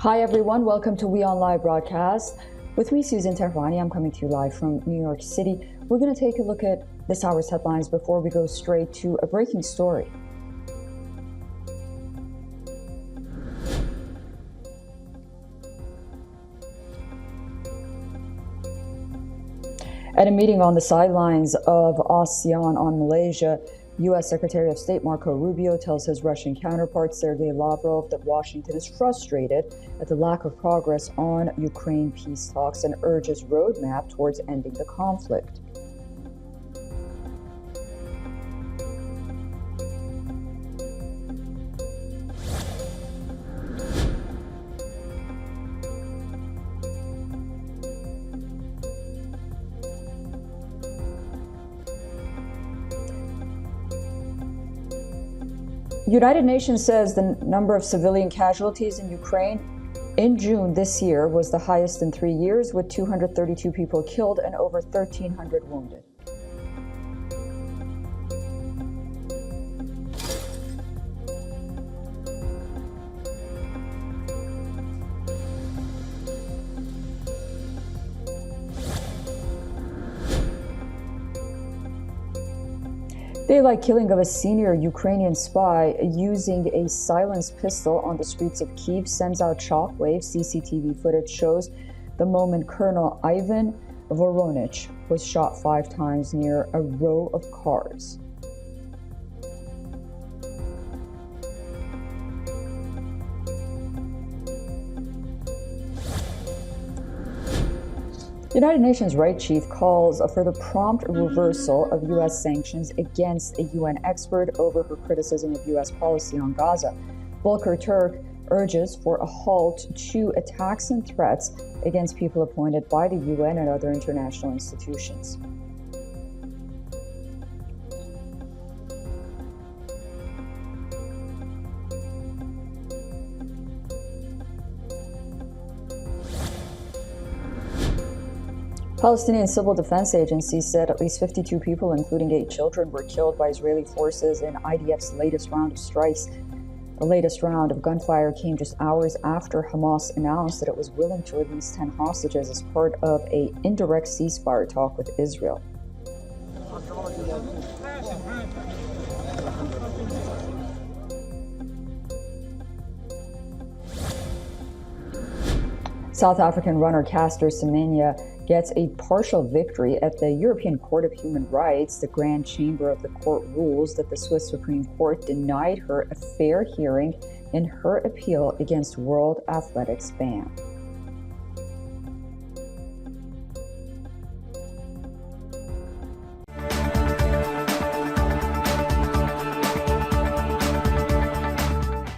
Hi everyone, welcome to WION Live broadcast. With me, Susan Tehrani. I'm coming to you live from New York City. We're going to take a look at this hour's headlines before we go straight to a breaking story. At a meeting on the sidelines of ASEAN on Malaysia, U.S. Secretary of State Marco Rubio tells his Russian counterpart Sergei Lavrov that Washington is frustrated at the lack of progress on Ukraine peace talks and urges roadmap towards ending the conflict. United Nations says the number of civilian casualties in Ukraine in June this year was the highest in 3 years, with 232 people killed and over 1,300 wounded. Daylight killing of a senior Ukrainian spy using a silenced pistol on the streets of Kyiv sends out shockwaves. CCTV footage shows the moment Colonel Ivan Voronich was shot 5 times near a row of cars. United Nations Right Chief calls for the prompt reversal of U.S. sanctions against a UN expert over her criticism of U.S. policy on Gaza. Volker Turk urges for a halt to attacks and threats against people appointed by the UN and other international institutions. Palestinian Civil Defense Agency said at least 52 people, including 8 children, were killed by Israeli forces in IDF's latest round of strikes. The latest round of gunfire came just hours after Hamas announced that it was willing to release 10 hostages as part of an indirect ceasefire talk with Israel. South African runner Caster Semenya gets a partial victory at the European Court of Human Rights. The Grand Chamber of the court rules that the Swiss Supreme Court denied her a fair hearing in her appeal against World Athletics ban.